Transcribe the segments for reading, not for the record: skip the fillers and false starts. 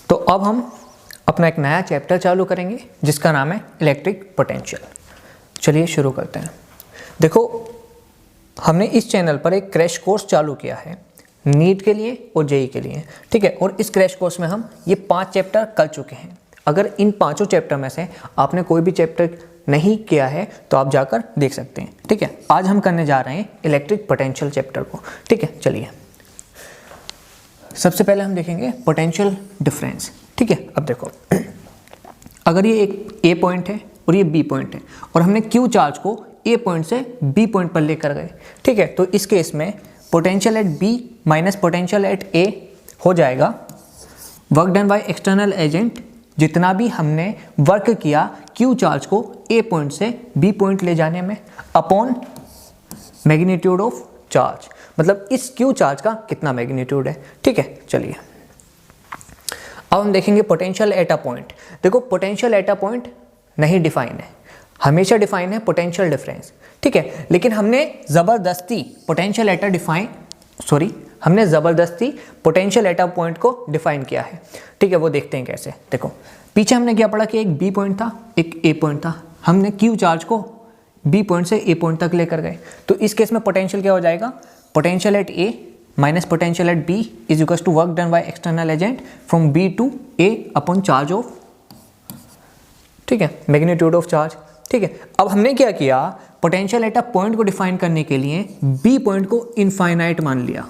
तो अब हम अपना एक नया चैप्टर चालू करेंगे जिसका नाम है इलेक्ट्रिक पोटेंशियल। चलिए शुरू करते हैं। देखो, हमने इस चैनल पर एक क्रैश कोर्स चालू किया है नीट के लिए और जेई के लिए, ठीक है। और इस क्रैश कोर्स में हम ये 5 चैप्टर कर चुके हैं। अगर इन 5 चैप्टर में से आपने कोई भी चैप्टर नहीं किया है तो आप जाकर देख सकते हैं, ठीक है। आज हम करने जा रहे हैं इलेक्ट्रिक पोटेंशियल चैप्टर को, ठीक है। चलिए, सबसे पहले हम देखेंगे पोटेंशियल डिफरेंस, ठीक है। अब देखो, अगर ये एक ए पॉइंट है और ये बी पॉइंट है और हमने क्यू चार्ज को ए पॉइंट से बी पॉइंट पर लेकर गए, ठीक है, तो इस केस में potential at B minus potential at A हो जाएगा work done by external agent, जितना भी हमने वर्क किया क्यू चार्ज को ए पॉइंट से बी पॉइंट ले जाने में, अपॉन मैग्नीट्यूड ऑफ चार्ज, मतलब इस क्यू चार्ज का कितना मैग्नीट्यूड है, ठीक है। चलिए, अब हम देखेंगे पोटेंशियल एट अ पॉइंट। देखो, पोटेंशियल एट अ पॉइंट नहीं डिफाइन है, हमेशा डिफाइन है पोटेंशियल डिफरेंस, ठीक है। लेकिन हमने ज़बरदस्ती पोटेंशियल एट अ पॉइंट को डिफाइन किया है, ठीक है। वो देखते हैं कैसे। देखो, पीछे हमने क्या पढ़ा कि एक बी पॉइंट था, एक ए पॉइंट था, हमने क्यू चार्ज को बी पॉइंट से ए पॉइंट तक लेकर गए, तो इस केस में पोटेंशियल क्या हो जाएगा, potential at A minus potential at B is equal to work done by external agent from B to A upon charge of, ठीक है, मैग्नीट्यूड ऑफ चार्ज, ठीक है। अब हमने क्या किया, पोटेंशियल एट अ पॉइंट को डिफाइन करने के लिए बी पॉइंट को इनफाइनाइट मान लिया,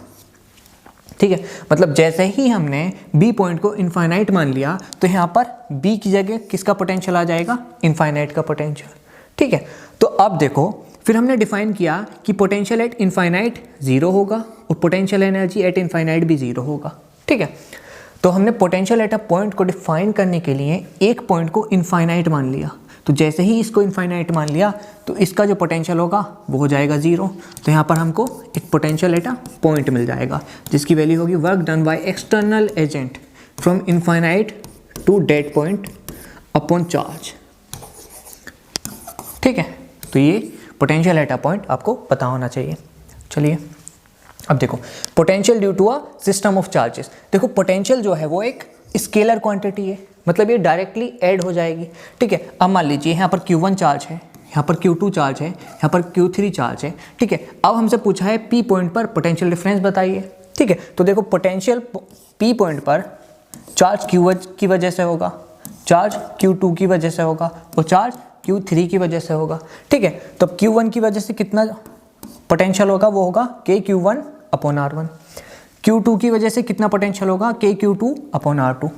ठीक है। मतलब जैसे ही हमने बी पॉइंट को इनफाइनाइट मान लिया तो यहाँ पर बी की जगह किसका पोटेंशियल आ जाएगा, इनफाइनाइट का पोटेंशियल, ठीक है। तो अब देखो, फिर हमने डिफाइन किया कि पोटेंशियल एट इनफाइनाइट 0 होगा और पोटेंशियल एनर्जी एट इनफाइनाइट भी 0 होगा, ठीक है। तो हमने पोटेंशियल एट अ पॉइंट को डिफाइन करने के लिए एक पॉइंट को इनफाइनाइट मान लिया, तो जैसे ही इसको इनफाइनाइट मान लिया तो इसका जो पोटेंशियल होगा वो हो जाएगा 0। तो यहाँ पर हमको एक पोटेंशियल एट अ पॉइंट मिल जाएगा जिसकी वैल्यू होगी work done by external agent from infinite to that point upon charge, ठीक है। तो ये पोटेंशियल एट अ पॉइंट आपको पता होना चाहिए। चलिए, अब देखो, potential due to a system of charges. देखो, पोटेंशियल जो है वो एक स्केलर क्वांटिटी है, मतलब ये डायरेक्टली ऐड हो जाएगी, ठीक है। अब मान लीजिए यहाँ पर Q1 चार्ज है, यहाँ पर Q2 चार्ज है, यहाँ पर Q3 चार्ज है, ठीक है। अब हमसे पूछा है P पॉइंट पर पोटेंशियल डिफरेंस बताइए, ठीक है। तो देखो, पोटेंशियल P पॉइंट पर चार्ज Q1 की वजह से होगा, चार्ज Q2 की वजह से होगा और चार्ज Q3 की वजह से होगा, ठीक है। तो Q1 की वजह से कितना पोटेंशियल होगा, वो होगा KQ1 अपॉन R1। Q2 की वजह से कितना पोटेंशियल होगा, KQ2 अपॉन R2।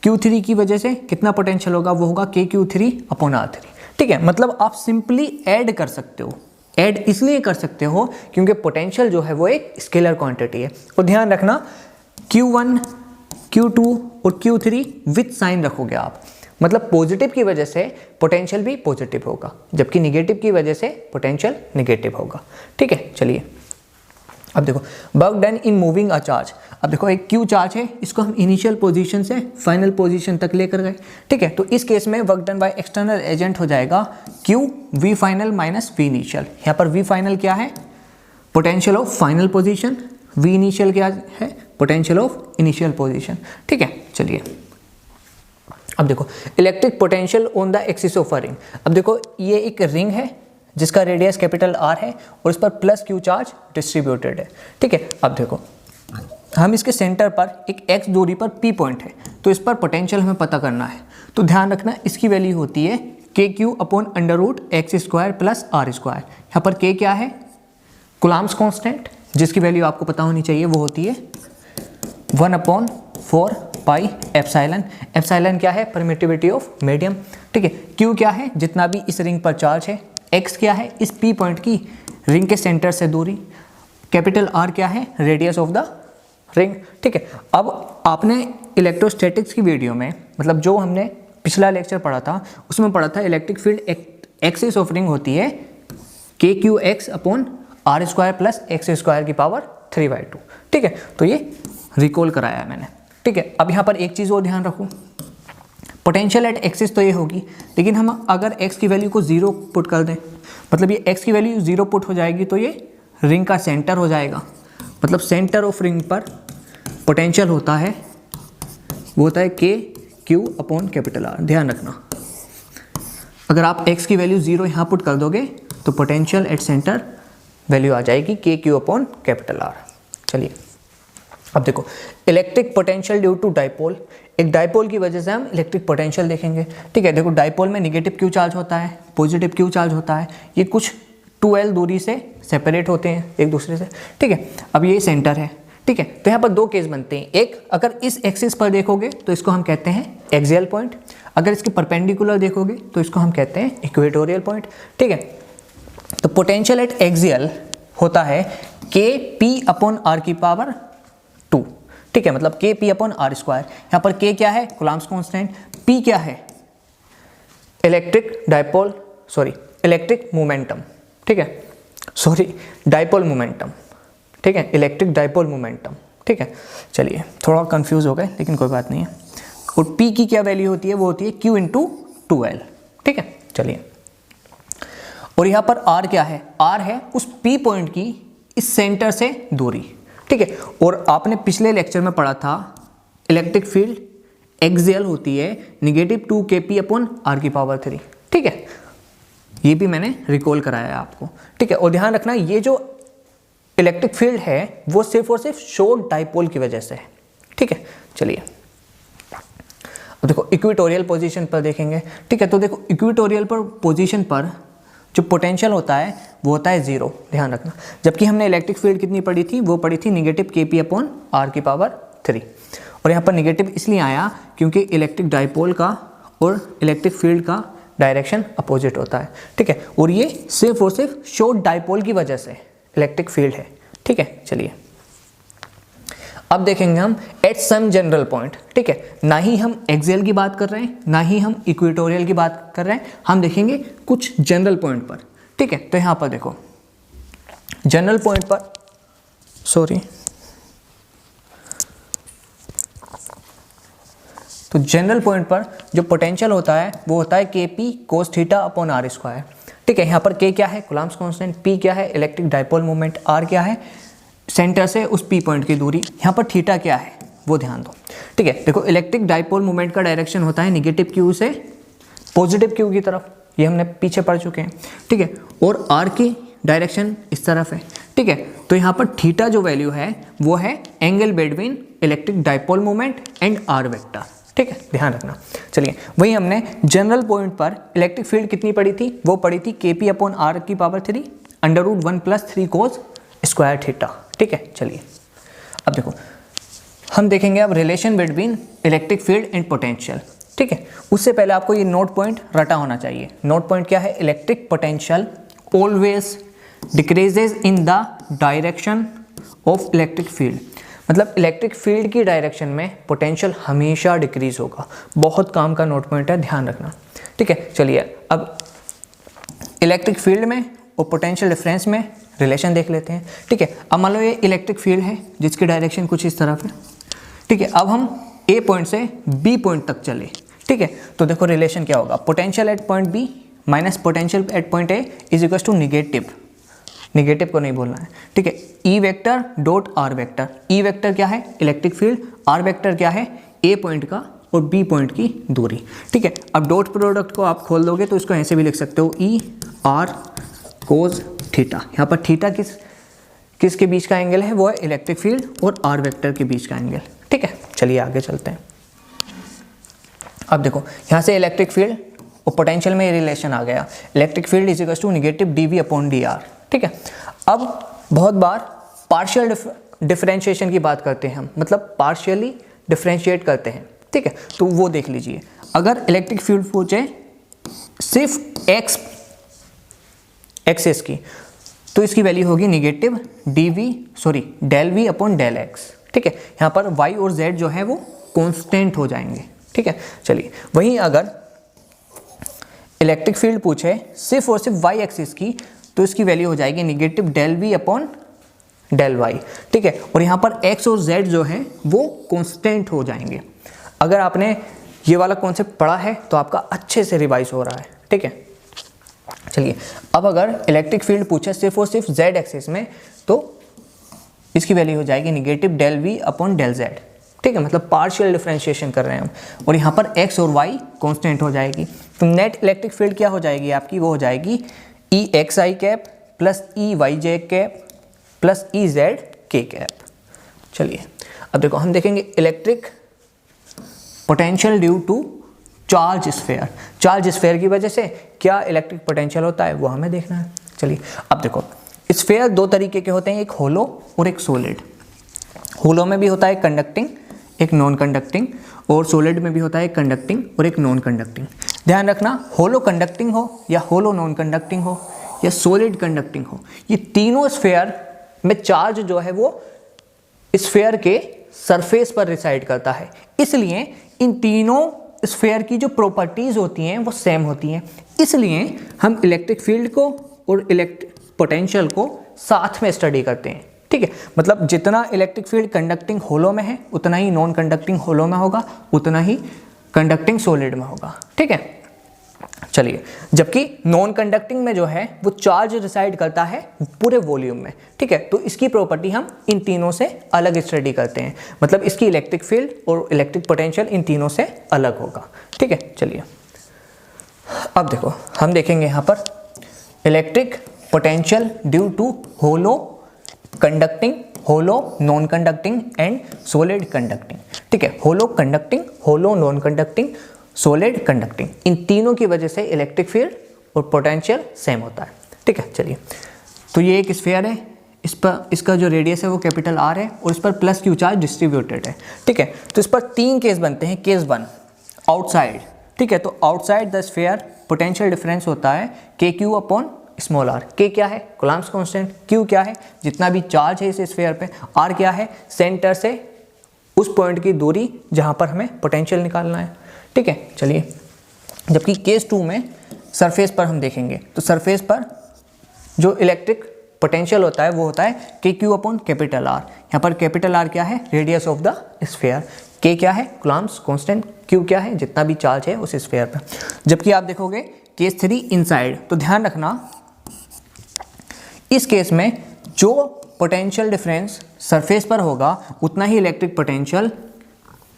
Q3 की वजह से कितना पोटेंशियल होगा, वो होगा KQ3 अपॉन R3, ठीक है। मतलब आप सिंपली ऐड कर सकते हो, ऐड इसलिए कर सकते हो क्योंकि पोटेंशियल जो है वो एक स्केलर क्वांटिटी है। और ध्यान रखना, Q1, Q2 और Q3 विथ साइन रखोगे आप, मतलब पॉजिटिव की वजह से पोटेंशियल भी पॉजिटिव होगा जबकि निगेटिव की वजह से पोटेंशियल निगेटिव होगा, ठीक है। चलिए, अब देखो, work done in moving a charge. अब देखो, एक क्यू चार्ज है, इसको हम इनिशियल पोजीशन से फाइनल पोजीशन तक लेकर गए, ठीक है। तो इस केस में work done by external agent हो जाएगा Q V final minus V initial. यहाँ पर वी फाइनल क्या है, potential of final position, V initial क्या है, पोटेंशियल ऑफ इनिशियल पोजीशन, ठीक है। चलिए, अब देखो, electric potential on the axis of a ring. अब देखो, ये एक रिंग है जिसका रेडियस कैपिटल R है और इस पर प्लस क्यू चार्ज डिस्ट्रीब्यूटेड है, ठीक है। अब देखो, हम इसके सेंटर पर एक x दूरी पर P पॉइंट है, तो इस पर पोटेंशियल हमें पता करना है। तो ध्यान रखना, इसकी वैल्यू होती है KQ upon under root X square plus R square. यहाँ पर K क्या है, कूलम्ब्स कांस्टेंट, जिसकी वैल्यू आपको पता होनी चाहिए, वो होती है 1/4 पाई एप्सिलॉन। एप्सिलॉन क्या है, परमिटिविटी ऑफ मीडियम, ठीक है। Q क्या है, जितना भी इस रिंग पर चार्ज है। X क्या है, इस P पॉइंट की रिंग के सेंटर से दूरी। कैपिटल R क्या है, रेडियस ऑफ द रिंग, ठीक है। अब आपने इलेक्ट्रोस्टैटिक्स की वीडियो में, मतलब जो हमने पिछला लेक्चर पढ़ा था उसमें पढ़ा था, electric field axis of ring होती है KQX upon R square plus x square की पावर 3/2, ठीक है। तो ये रिकॉल कराया है मैंने, ठीक है। अब यहाँ पर एक चीज़ और ध्यान रखो, पोटेंशियल एट एक्सिस तो ये होगी, लेकिन हम अगर x की वैल्यू को 0 पुट कर दें, मतलब ये x की वैल्यू 0 पुट हो जाएगी तो ये रिंग का सेंटर हो जाएगा। मतलब सेंटर ऑफ रिंग पर पोटेंशियल होता है, वो होता है K Q upon capital R। ध्यान रखना, अगर आप x की वैल्यू 0 यहाँ पुट कर दोगे तो पोटेंशियल एट सेंटर वैल्यू आ जाएगी KQ अपॉन कैपिटल R। चलिए अब देखो, electric potential due to dipole, एक डाइपोल की वजह से हम इलेक्ट्रिक पोटेंशियल देखेंगे। ठीक है, देखो डाइपोल में नेगेटिव Q चार्ज होता है, पॉजिटिव Q चार्ज होता है, ये कुछ 2L दूरी से सेपरेट होते हैं एक दूसरे से। ठीक है, अब ये सेंटर है। ठीक है, तो यहाँ पर दो केस बनते हैं, एक अगर इस एक्सिस पर देखोगे तो इसको हम कहते हैं एक्सियल पॉइंट, अगर इसके परपेंडिकुलर देखोगे तो इसको हम कहते हैं इक्वेटोरियल पॉइंट। ठीक है, तो पोटेंशियल एट एक्सियल होता है Kp अपॉन R की पावर 2। ठीक है, मतलब Kp अपॉन R स्क्वायर। यहाँ पर K क्या है, कूलम्ब्स कांस्टेंट, P क्या है, इलेक्ट्रिक मोमेंटम। ठीक है, डाइपोल मोमेंटम। ठीक है, इलेक्ट्रिक डाइपोल मोमेंटम। ठीक है, चलिए थोड़ा कंफ्यूज हो गए लेकिन कोई बात नहीं है। और P की क्या वैल्यू होती है, वो होती है Q इंटू 2L। ठीक है, चलिए, और यहाँ पर R क्या है, R है उस P पॉइंट की इस सेंटर से दूरी। ठीक है, और आपने पिछले लेक्चर में पढ़ा था इलेक्ट्रिक फील्ड एक्सियल होती है -2Kp अपॉन R की पावर 3। ठीक है, ये भी मैंने रिकॉल कराया है आपको। ठीक है, और ध्यान रखना ये जो इलेक्ट्रिक फील्ड है वो सिर्फ और सिर्फ शॉर्ट डाइपोल की वजह से है। ठीक है, चलिए अब देखो इक्वेटोरियल पोजीशन पर देखेंगे। ठीक है, तो देखो इक्वेटोरियल पर पोजीशन पर जो पोटेंशियल होता है वो होता है 0, ध्यान रखना। जबकि हमने इलेक्ट्रिक फील्ड कितनी पढ़ी थी, वो पढ़ी थी -Kp अपॉन R की पावर 3। और यहाँ पर नेगेटिव इसलिए आया क्योंकि इलेक्ट्रिक डाइपोल का और इलेक्ट्रिक फील्ड का डायरेक्शन अपोजिट होता है। ठीक है, और ये सिर्फ और सिर्फ शॉर्ट डाइपोल की वजह से इलेक्ट्रिक फील्ड है। ठीक है, चलिए अब देखेंगे हम एट सम जनरल पॉइंट। ठीक है, ना ही हम एक्सियल की बात कर रहे हैं ना ही हम इक्वेटोरियल की बात कर रहे हैं, हम देखेंगे कुछ जनरल पॉइंट पर। ठीक है, तो यहाँ पर देखो जनरल पॉइंट पर, तो जनरल पॉइंट पर जो पोटेंशियल होता है वो होता है Kp cos theta upon R square. ठीक है, यहाँ पर K क्या है, कूलम्ब्स कांस्टेंट, P क्या है, इलेक्ट्रिक डाइपोल मोमेंट, R क्या है, सेंटर से उस P पॉइंट की दूरी, यहाँ पर थीटा क्या है वो ध्यान दो। ठीक है, देखो इलेक्ट्रिक डाइपोल मोमेंट का डायरेक्शन होता है -Q से पॉजिटिव Q की तरफ, ये हमने पीछे पढ़ चुके हैं। ठीक है, और R की डायरेक्शन इस तरफ है। ठीक है, तो यहाँ पर थीटा जो वैल्यू है वो है angle between electric dipole moment and R vector. ठीक है, ध्यान रखना। चलिए, वही हमने जनरल पॉइंट पर इलेक्ट्रिक फील्ड कितनी पढ़ी थी, वो पढ़ी थी Kp अपॉन R की पावर 3 √1 + 3 cos स्क्वायर थीटा। ठीक है, चलिए अब देखो हम देखेंगे अब relation between electric field and potential. ठीक है, उससे पहले आपको ये नोट पॉइंट रटा होना चाहिए। नोट पॉइंट क्या है, electric potential always decreases in the direction of electric field, मतलब इलेक्ट्रिक फील्ड की डायरेक्शन में पोटेंशियल हमेशा डिक्रीज होगा। बहुत काम का नोट पॉइंट है, ध्यान रखना। ठीक है, चलिए अब इलेक्ट्रिक फील्ड में और पोटेंशियल डिफरेंस में रिलेशन देख लेते हैं। ठीक है, अब मान लो ये इलेक्ट्रिक फील्ड है जिसकी डायरेक्शन कुछ इस तरफ है। ठीक है, अब हम A पॉइंट से B पॉइंट तक चले। ठीक है, तो देखो रिलेशन क्या होगा, potential at point B minus potential at point A is equal to negative को नहीं बोलना है। ठीक है, E vector dot R vector. E vector क्या है, इलेक्ट्रिक फील्ड, R वेक्टर क्या है, A पॉइंट का और B पॉइंट की दूरी। ठीक है, अब डॉट प्रोडक्ट को आप खोल दोगे तो इसको ऐसे भी लिख सकते हो, E R cos थीटा। यहाँ पर थीटा किसके बीच का एंगल है, वो है इलेक्ट्रिक फील्ड और R वेक्टर के बीच का एंगल। ठीक है, चलिए आगे चलते हैं। अब देखो यहाँ से इलेक्ट्रिक फील्ड और पोटेंशियल में रिलेशन आ गया, electric field is equal to -dV upon dr। ठीक है, अब बहुत बार पार्शियल डिफरेंशिएशन की बात करते हैं हम, मतलब पार्शियली डिफरेंशिएट करते हैं। ठीक है, तो वो देख लीजिए, अगर इलेक्ट्रिक फील्ड पूछे सिर्फ एक्सिस की तो इसकी वैल्यू होगी del v upon del x। ठीक है, यहाँ पर y और z जो है वो कांस्टेंट हो जाएंगे। ठीक है, चलिए वहीं अगर इलेक्ट्रिक फील्ड पूछे सिर्फ और सिर्फ y एक्सिस की तो इसकी वैल्यू हो जाएगी del v upon del y। ठीक है, और यहाँ पर x और z जो है वो कांस्टेंट हो जाएंगे। अगर आपने ये वाला कॉन्सेप्ट पढ़ा है तो आपका अच्छे से रिवाइज हो रहा है। ठीक है, चलिए अब अगर इलेक्ट्रिक फील्ड पूछे सिर्फ और सिर्फ z एक्सिस में तो इसकी वैल्यू हो जाएगी del v upon del z। ठीक है, मतलब पार्शियल डिफरेंशिएशन कर रहे हैं हम, और यहाँ पर x और y कांस्टेंट हो जाएगी, तो नेट इलेक्ट्रिक फील्ड क्या हो जाएगी आपकी, वो हो जाएगी E X I cap plus E Y J cap plus E Z K cap. चलिए अब देखो हम देखेंगे electric potential due to charge sphere. Charge sphere की वजह से क्या इलेक्ट्रिक पोटेंशियल होता है वो हमें देखना है। चलिए अब देखो स्फेयर दो तरीके के होते हैं, एक होलो और एक सॉलिड। होलो में भी होता है कंडक्टिंग, एक नॉन कंडक्टिंग, और सॉलिड में भी होता है कंडक्टिंग और एक नॉन कंडक्टिंग। ध्यान रखना, होलो कंडक्टिंग हो या होलो नॉन कंडक्टिंग हो या सॉलिड कंडक्टिंग हो, ये तीनों स्फेयर में चार्ज जो है वो स्फेयर के सरफेस पर रिसाइड करता है, इसलिए इन तीनों स्फेयर की जो प्रॉपर्टीज होती हैं वो सेम होती हैं। इसलिए हम इलेक्ट्रिक फील्ड को और इलेक्ट्रिक पोटेंशियल को साथ में स्टडी करते हैं। ठीक है, मतलब जितना इलेक्ट्रिक फील्ड कंडक्टिंग होलो में है उतना ही नॉन कंडक्टिंग होलो में होगा, उतना ही कंडक्टिंग सॉलिड में होगा। ठीक है, चलिए जबकि नॉन कंडक्टिंग में जो है वो चार्ज रिसाइड करता है पूरे वॉल्यूम में। ठीक है, तो इसकी प्रॉपर्टी हम इन तीनों से अलग स्टडी करते हैं, मतलब इसकी इलेक्ट्रिक फील्ड और इलेक्ट्रिक पोटेंशियल इन तीनों से अलग होगा। ठीक है, चलिए अब देखो हम देखेंगे यहाँ पर electric potential due to hollow conducting, hollow non conducting and solid conducting. ठीक है, hollow conducting, hollow non conducting, solid conducting, इन तीनों की वजह से इलेक्ट्रिक फील्ड और पोटेंशियल सेम होता है। ठीक है, चलिए तो ये एक स्फीयर है, इस पर इसका जो रेडियस है वो कैपिटल आर है और इस पर प्लस क्यू चार्ज डिस्ट्रीब्यूटेड है। ठीक है, तो इस पर तीन केस बनते हैं। Case one outside. ठीक है, तो outside the sphere potential difference होता है के क्यू अपॉन स्मॉल आर। के क्या है, कूलम्ब्स कांस्टेंट, क्यू क्या है, जितना भी चार्ज है इस स्फीयर पे, आर क्या है, सेंटर से उस पॉइंट की दूरी जहां पर हमें पोटेंशियल निकालना है। ठीक है, चलिए जबकि केस टू में सरफेस पर हम देखेंगे, तो सरफेस पर जो इलेक्ट्रिक पोटेंशियल होता है वो होता है के क्यू अपॉन कैपिटल आर। यहाँ पर कैपिटल आर क्या है, रेडियस ऑफ द स्फीयर, के क्या है, कूलम्ब्स कांस्टेंट, क्यू क्या है, जितना भी चार्ज है उस स्फीयर पर। जबकि आप देखोगे केस थ्री इनसाइड, तो ध्यान रखना इस केस में जो पोटेंशियल डिफरेंस सरफेस पर होगा उतना ही इलेक्ट्रिक पोटेंशियल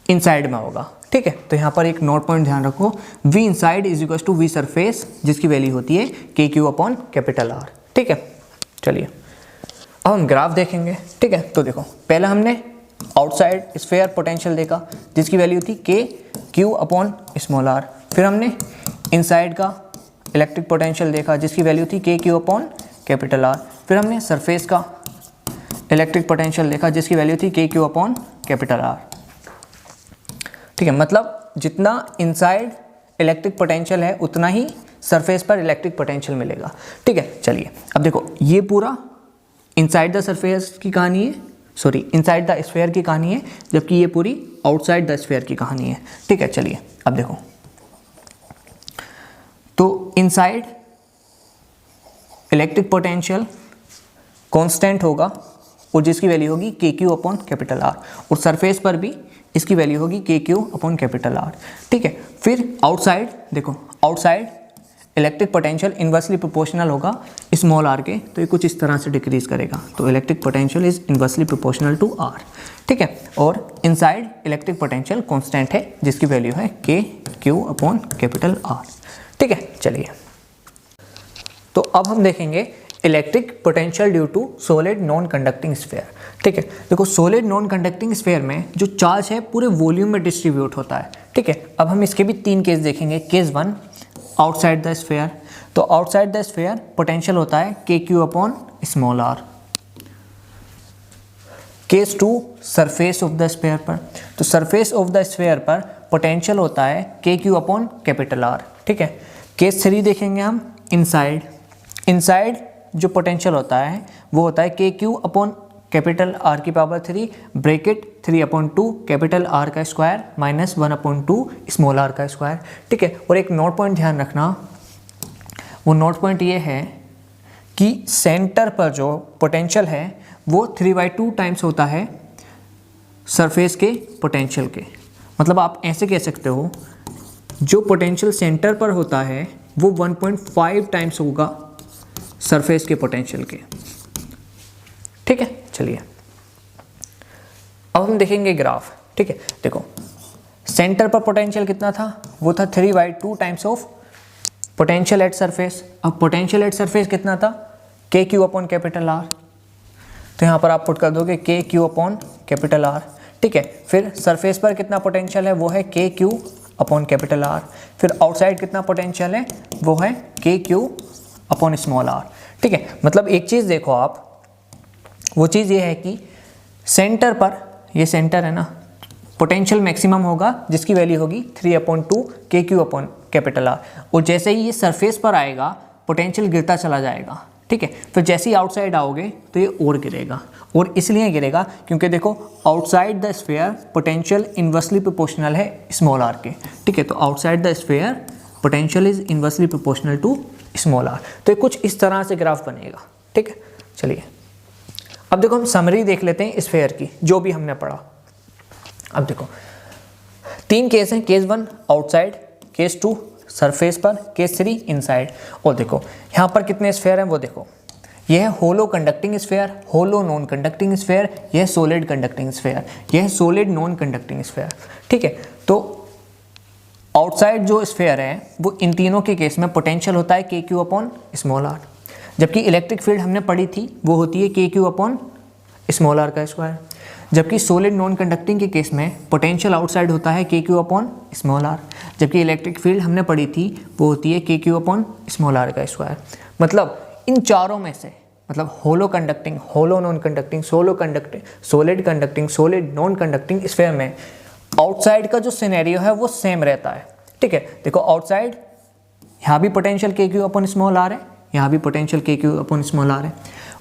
इनसाइड में होगा। ठीक है, तो यहाँ पर एक नोट पॉइंट ध्यान रखो, V inside is equal to V surface, जिसकी वैल्यू होती है के क्यू अपॉन कैपिटल आर। ठीक है, चलिए अब हम ग्राफ देखेंगे। ठीक है, तो देखो पहले हमने आउटसाइड स्फीयर पोटेंशियल देखा जिसकी वैल्यू थी के क्यू अपॉन स्मॉल आर, फिर हमने इनसाइड का इलेक्ट्रिक पोटेंशियल देखा जिसकी वैल्यू थी के क्यू अपॉन कैपिटल आर, फिर हमने सरफेस का इलेक्ट्रिक पोटेंशियल देखा जिसकी वैल्यू थी के क्यू अपॉन कैपिटल आर। ठीक है, मतलब जितना इनसाइड इलेक्ट्रिक पोटेंशियल है उतना ही सरफेस पर इलेक्ट्रिक पोटेंशियल मिलेगा। ठीक है, चलिए अब देखो ये पूरा इनसाइड द सरफेस की कहानी है, सॉरी इनसाइड द स्फीयर की कहानी है, जबकि ये पूरी आउटसाइड द स्फीयर की कहानी है। ठीक है, चलिए अब देखो तो इनसाइड इलेक्ट्रिक पोटेंशियल कांस्टेंट होगा और जिसकी वैल्यू होगी के क्यू अपॉन कैपिटल आर, और सरफेस पर भी इसकी वैल्यू होगी के क्यू अपॉन कैपिटल आर। ठीक है, फिर आउटसाइड देखो, outside electric potential inversely proportional होगा स्मॉल आर के, तो ये कुछ इस तरह से डिक्रीज करेगा, तो electric potential is inversely proportional to R. ठीक है, और इनसाइड इलेक्ट्रिक पोटेंशियल कांस्टेंट है जिसकी वैल्यू है के क्यू अपॉन कैपिटल आर। ठीक है, चलिए तो अब हम देखेंगे electric potential due to solid non conducting sphere. ठीक है, देखो सॉलिड नॉन कंडक्टिंग स्फीयर में जो चार्ज है पूरे वॉल्यूम में डिस्ट्रीब्यूट होता है। ठीक है, अब हम इसके भी तीन केस देखेंगे। Case one outside the sphere, तो आउटसाइड द स्फीयर पोटेंशियल होता है के Q upon small r. Case two surface of the sphere पर, तो सरफेस ऑफ द स्फीयर पर पोटेंशियल होता है के क्यू अपॉन कैपिटल आर। ठीक है, केस थ्री देखेंगे हम इनसाइड, इनसाइड जो पोटेंशियल होता है वो होता है के क्यू अपॉन कैपिटल आर की पावर 3 ब्रैकेट 3/2 कैपिटल आर का स्क्वायर माइनस 1/2 स्मॉल आर का स्क्वायर। ठीक है, और एक नोट पॉइंट ध्यान रखना, वो नोट पॉइंट ये है कि सेंटर पर जो पोटेंशियल है वो 3/2 टाइम्स होता है सरफेस के पोटेंशियल के। मतलब आप ऐसे कह सकते हो जो पोटेंशियल सेंटर पर होता है वो 1.5 टाइम्स होगा सरफेस के पोटेंशियल के। ठीक है, चलिए अब हम देखेंगे ग्राफ। ठीक है, देखो सेंटर पर पोटेंशियल कितना था, वो था 3/2 times of potential at surface. अब पोटेंशियल एट सरफेस कितना था, के क्यू अपॉन कैपिटल आर। तो यहाँ पर आप पुट कर दोगे के क्यू अपॉन कैपिटल आर, ठीक है। फिर सरफेस पर कितना पोटेंशियल है, वो है के क्यू अपॉन कैपिटल आर। फिर आउटसाइड कितना पोटेंशियल है, वो है के क्यू अपॉन स्मॉल आर, ठीक है। मतलब एक चीज़ देखो आप, वो चीज़ ये है कि सेंटर पर, ये सेंटर है ना, पोटेंशियल मैक्सिमम होगा जिसकी वैल्यू होगी 3/2 के क्यू अपॉन कैपिटल आर। और जैसे ही ये सरफेस पर आएगा पोटेंशियल गिरता चला जाएगा, ठीक है। फिर जैसे ही आउटसाइड आओगे तो ये और गिरेगा, और इसलिए गिरेगा क्योंकि देखो outside the sphere potential inversely proportional है स्मॉल आर के, ठीक है। तो outside the sphere potential is inversely proportional to small r. तो ये कुछ इस तरह से ग्राफ बनेगा, ठीक है। चलिए अब देखो हम समरी देख लेते हैं स्फीयर की, जो भी हमने पढ़ा। अब देखो 3 केस हैं, केस 1 आउटसाइड, केस 2 सरफेस पर, केस 3 इनसाइड। और देखो यहाँ पर कितने स्फीयर हैं वो देखो, यह है होलो कंडक्टिंग स्फीयर, होलो नॉन कंडक्टिंग स्फीयर, यह सॉलिड कंडक्टिंग स्फीयर, यह सॉलिड नॉन कंडक्टिंग स्फीयर, ठीक है। तो आउटसाइड जो स्फीयर है वो इन तीनों के केस में पोटेंशियल होता है के क्यू अपॉन स्मॉल आर, जबकि इलेक्ट्रिक फील्ड हमने पढ़ी थी वो होती है के क्यू अपॉन स्मॉल आर का स्क्वायर। जबकि सॉलिड नॉन कंडक्टिंग के केस में पोटेंशियल आउटसाइड होता है के क्यू अपॉन स्मॉल आर, जबकि इलेक्ट्रिक फील्ड हमने पढ़ी थी वो होती है के क्यू अपॉन स्मॉल आर का स्क्वायर। मतलब इन चारों में से, मतलब hollow conducting, hollow non conducting, solid conducting, solid conducting, solid non conducting sphere में आउटसाइड का जो सिनेरियो है वो सेम रहता है, ठीक है। देखो आउटसाइड यहाँ भी पोटेंशियल के क्यू अपॉन स्मॉल आर है, यहाँ भी पोटेंशियल के क्यू अपॉन स्मॉल आर है,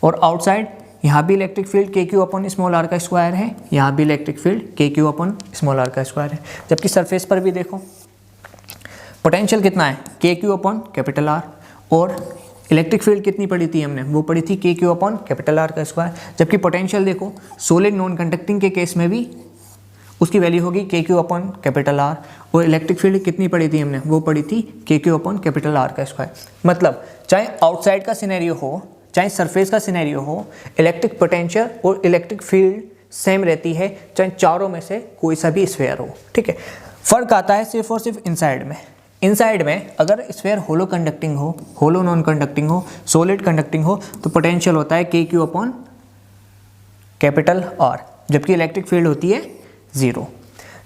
और आउटसाइड यहाँ भी इलेक्ट्रिक फील्ड के क्यू अपॉन स्मॉल आर का स्क्वायर है, यहाँ भी इलेक्ट्रिक फील्ड के क्यू अपॉन स्मॉल आर का स्क्वायर है। जबकि सरफेस पर भी देखो पोटेंशियल कितना है, के क्यू अपॉन कैपिटल आर, और इलेक्ट्रिक फील्ड कितनी पढ़ी थी हमने, वो पढ़ी थी के क्यू अपॉन कैपिटल आर का स्क्वायर। जबकि पोटेंशियल देखो सॉलिड नॉन कंडक्टिंग के केस में भी उसकी वैल्यू होगी के क्यू अपॉन कैपिटल आर, और इलेक्ट्रिक फील्ड कितनी पढ़ी थी हमने, वो पढ़ी थी के क्यू अपॉन कैपिटल आर का स्क्वायर। मतलब चाहे आउटसाइड का सिनेरियो हो चाहे सरफेस का सिनेरियो हो, इलेक्ट्रिक पोटेंशियल और इलेक्ट्रिक फील्ड सेम रहती है, चाहे चारों में से कोई सा भी स्फीयर हो, ठीक है। फर्क आता है सिर्फ और सिर्फ इनसाइड में। इनसाइड में अगर स्फीयर होलो कंडक्टिंग हो, होलो नॉन कंडक्टिंग हो, सॉलिड कंडक्टिंग हो, तो पोटेंशियल होता है के क्यू अपॉन कैपिटल आर, जबकि इलेक्ट्रिक फील्ड होती है 0।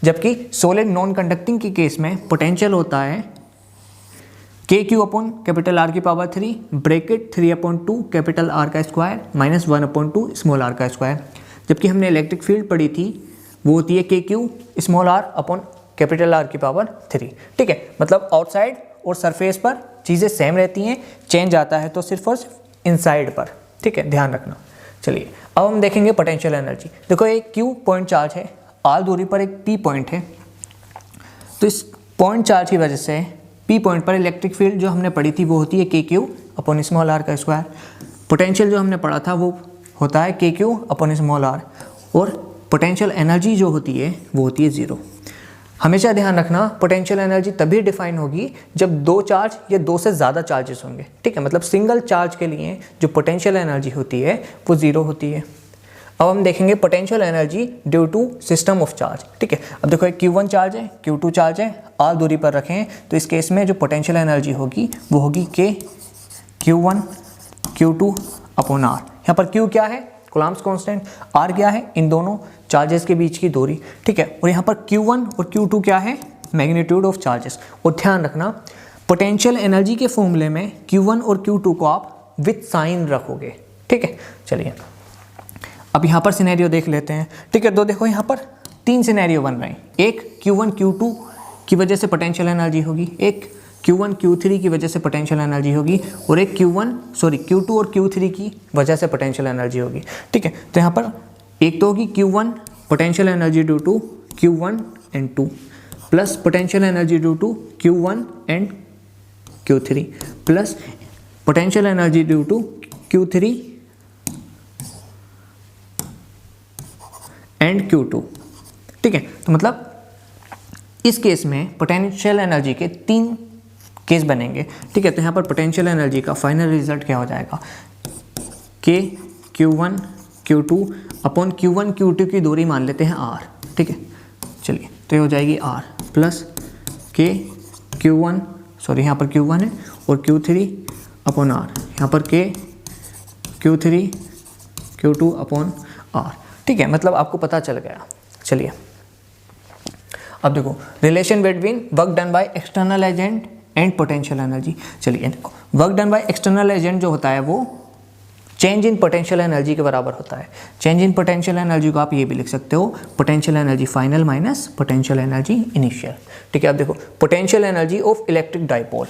जबकि सॉलिड नॉन कंडक्टिंग के केस में पोटेंशियल होता है के क्यू अपॉन कैपिटल आर की पावर 3 ब्रैकेट 3/2 कैपिटल आर का स्क्वायर माइनस 1/2 स्मॉल आर का स्क्वायर। जबकि हमने इलेक्ट्रिक फील्ड पढ़ी थी वो होती है के Q small r upon capital R की पावर 3, ठीक है। मतलब आउटसाइड और सरफेस पर चीज़ें सेम रहती हैं, चेंज आता है तो सिर्फ और सिर्फ इनसाइड पर, ठीक है, ध्यान रखना। चलिए अब हम देखेंगे पोटेंशियल एनर्जी। देखो एक क्यू पॉइंट चार्ज है, आर दूरी पर एक पी पॉइंट है, तो इस पॉइंट चार्ज की वजह से पी पॉइंट पर इलेक्ट्रिक फील्ड जो हमने पढ़ी थी वो होती है के क्यू अपॉन स्मॉल आर का स्क्वायर। पोटेंशियल जो हमने पढ़ा था वो होता है के क्यू अपॉन स्मॉल आर, और पोटेंशियल एनर्जी जो होती है वो होती है 0। हमेशा ध्यान रखना पोटेंशियल एनर्जी तभी डिफाइन होगी जब 2 चार्ज या 2 से ज़्यादा चार्जेस होंगे, ठीक है। मतलब सिंगल चार्ज के लिए जो पोटेंशियल एनर्जी होती है वो 0 होती है। अब हम देखेंगे potential energy due to system of charge, ठीक है। अब देखो एक Q1 चार्ज है, Q2 चार्ज है, आर दूरी पर रखें, तो इस केस में जो पोटेंशियल एनर्जी होगी वो होगी के Q1 Q2 अपॉन आर। यहाँ पर Q क्या है, कूलम्ब्स कांस्टेंट, आर क्या है, इन दोनों चार्जेस के बीच की दूरी, ठीक है। और यहाँ पर Q1 और Q2 क्या है, मैग्नीट्यूड ऑफ चार्जेस। और ध्यान रखना पोटेंशियल एनर्जी के फॉर्मूले में Q1 और Q2 को आप विथ साइन रखोगे, ठीक है। चलिए अब यहाँ पर सिनेरियो देख लेते हैं, ठीक है। तो देखो यहाँ पर 3 सिनेरियो बन रहे हैं। एक Q1 Q2 की वजह से पोटेंशियल एनर्जी होगी, एक Q1 Q3 की वजह से पोटेंशियल एनर्जी होगी, और एक Q2 और Q3 की वजह से पोटेंशियल एनर्जी होगी, ठीक है। तो यहाँ पर एक तो होगी Q1 potential energy due to Q1 and 2 plus potential energy due to Q1 and Q3 plus potential energy due to Q3 and Q2, ठीक है। तो मतलब इस केस में पोटेंशियल एनर्जी के 3 केस बनेंगे, ठीक है। तो यहाँ पर पोटेंशियल एनर्जी का फाइनल रिजल्ट क्या हो जाएगा, के Q1 Q2 upon Q1 Q2 की दूरी मान लेते हैं R, ठीक है। चलिए तो ये हो जाएगी R प्लस के Q1, सॉरी यहाँ पर Q1 है, और Q3 अपॉन R, यहाँ पर के Q3 Q2 अपॉन R। ठीक है, मतलब आपको पता चल गया। चलिए अब देखो relation between work done by external agent and potential energy. चलिए देखो work done by external agent जो होता है वो चेंज इन पोटेंशियल एनर्जी के बराबर होता है। चेंज इन पोटेंशियल एनर्जी को आप ये भी लिख सकते हो potential energy final minus potential energy initial. ठीक है, अब देखो potential energy of electric dipole.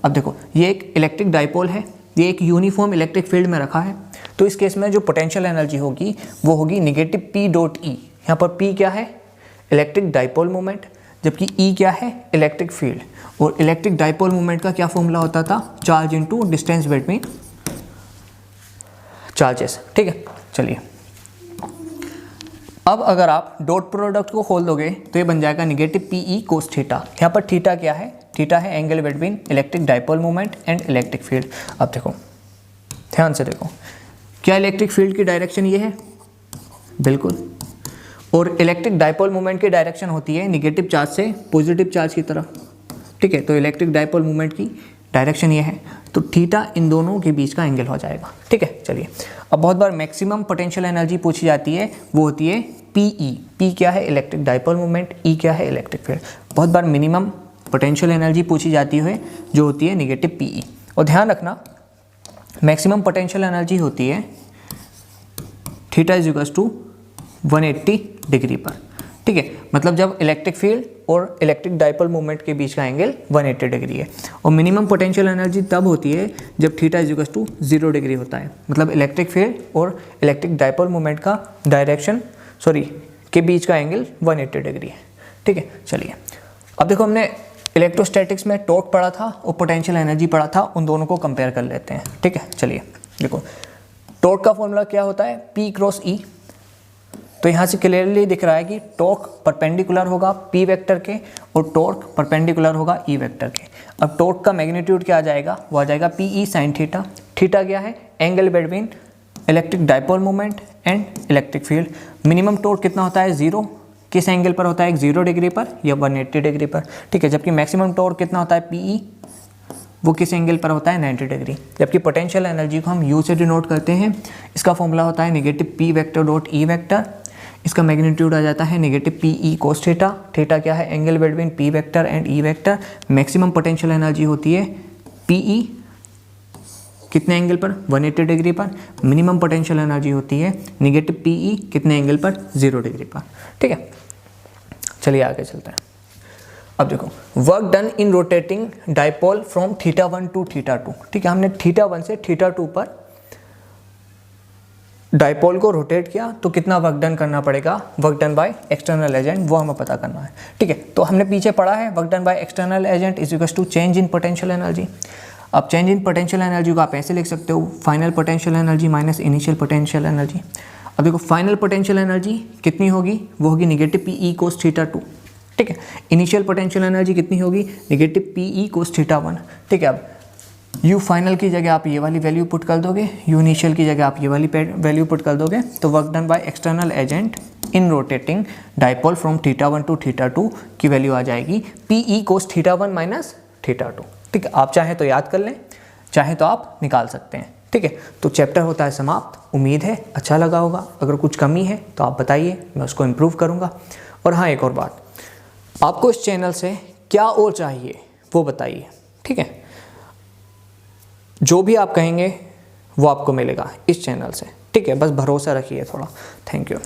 अब देखो ये एक इलेक्ट्रिक डाइपोल है, ये एक यूनिफॉर्म इलेक्ट्रिक फील्ड में रखा है, तो इस केस में जो पोटेंशियल एनर्जी होगी वो होगी नेगेटिव पी डॉट ई। यहाँ पर पी क्या है, इलेक्ट्रिक डाइपोल मोमेंट, जबकि ई क्या है, इलेक्ट्रिक फील्ड। और इलेक्ट्रिक डाइपोल मोमेंट का क्या फॉर्मूला होता था, charge into distance between charges. ठीक है, चलिए अब अगर आप डॉट प्रोडक्ट को खोल दोगे तो ये बन जाएगा negative P E cos theta. यहाँ पर थीटा क्या है, थीटा है angle between electric dipole moment and electric field. अब देखो ध्यान से देखो, क्या इलेक्ट्रिक फील्ड की डायरेक्शन ये है, बिल्कुल, और इलेक्ट्रिक डाइपोल मोमेंट की डायरेक्शन होती है नेगेटिव चार्ज से पॉजिटिव चार्ज की तरफ। ठीक है, तो इलेक्ट्रिक डाइपोल मोमेंट की डायरेक्शन ये है, तो थीटा इन दोनों के बीच का एंगल हो जाएगा। ठीक है, चलिए अब बहुत बार मैक्सिमम पोटेंशियल एनर्जी पूछी जाती है, वो होती है पीई। पी क्या है, इलेक्ट्रिक डाइपोल मोमेंट, ई क्या है, इलेक्ट्रिक फील्ड। बहुत बार मिनिमम पोटेंशियल एनर्जी पूछी जाती है जो होती है नेगेटिव पीई। और ध्यान रखना मैक्सिमम पोटेंशियल एनर्जी होती है theta is equals to 180 degree पर। ठीक है, मतलब जब इलेक्ट्रिक फील्ड और इलेक्ट्रिक डाइपोल मोमेंट के बीच का एंगल 180 डिग्री है। और मिनिमम पोटेंशियल एनर्जी तब होती है जब theta is equals to 0 degree होता है, मतलब इलेक्ट्रिक फील्ड और इलेक्ट्रिक डाइपोल मोमेंट का डायरेक्शन के बीच का एंगल 180 डिग्री है। ठीक है, चलिए अब देखो हमने इलेक्ट्रोस्टैटिक्स में टॉर्क पढ़ा था और पोटेंशियल एनर्जी पढ़ा था, उन दोनों को कंपेयर कर लेते हैं। ठीक है, चलिए देखो टॉर्क का फॉर्मूला क्या होता है, P क्रॉस E। तो यहाँ से क्लियरली दिख रहा है कि टॉर्क परपेंडिकुलर होगा P वेक्टर के और टॉर्क परपेंडिकुलर होगा E वेक्टर के। अब टॉर्क का मैग्नीट्यूड क्या आ जाएगा, वो आ जाएगा PE साइन थीटा। थीटा क्या है, angle between electric dipole moment and electric field. Minimum torque कितना होता है, 0। किस एंगल पर होता है, 0 डिग्री पर या 180 डिग्री पर। ठीक है, जबकि मैक्सिमम टॉर्क कितना होता है PE, वो किस एंगल पर होता है, 90 डिग्री। जबकि पोटेंशियल एनर्जी को हम U से डिनोट करते हैं, इसका फॉर्मूला होता है negative P vector dot E vector. इसका मैग्नीट्यूड आ जाता है negative PE cos theta. Theta क्या है, angle between P vector and E vector. Maximum potential energy होती है PE कितने एंगल पर, 180 डिग्री पर। मिनिमम पोटेंशियल एनर्जी होती है नेगेटिव PE कितने एंगल पर, 0 डिग्री पर। ठीक है, चलिए आगे चलते हैं। अब देखो work done in rotating dipole from θ1 to θ2। ठीक है, हमने θ1 से θ2 पर डाइपोल को रोटेट किया, तो कितना वर्क डन करना पड़ेगा, work done by external agent, वो हमें पता करना है। ठीक है, तो हमने पीछे पढ़ा है work done by external agent is equals to change in potential energy. अब चेंज इन पोटेंशियल एनर्जी को आप ऐसे लिख सकते हो, final potential energy minus initial potential energy. अब देखो फाइनल पोटेंशियल एनर्जी कितनी होगी, वो होगी नेगेटिव PE कोस θ2। ठीक है, इनिशियल पोटेंशियल एनर्जी कितनी होगी, नेगेटिव PE कोस θ1। ठीक है, अब U फाइनल की जगह आप ये वाली वैल्यू पुट कर दोगे, U इनिशियल की जगह आप ये वाली वैल्यू पुट कर दोगे, तो work done by external agent in rotating dipole from θ1 to θ2 की वैल्यू आ जाएगी PE कोस θ1 माइनस θ2। ठीक है, आप चाहें तो याद कर लें, चाहें तो आप निकाल सकते हैं। ठीक है, तो चैप्टर होता है समाप्त। उम्मीद है अच्छा लगा होगा, अगर कुछ कमी है तो आप बताइए, मैं उसको इम्प्रूव करूँगा। और हाँ, एक और बात, आपको इस चैनल से क्या और चाहिए वो बताइए। ठीक है, जो भी आप कहेंगे वो आपको मिलेगा इस चैनल से। ठीक है, बस भरोसा रखिए थोड़ा। Thank you.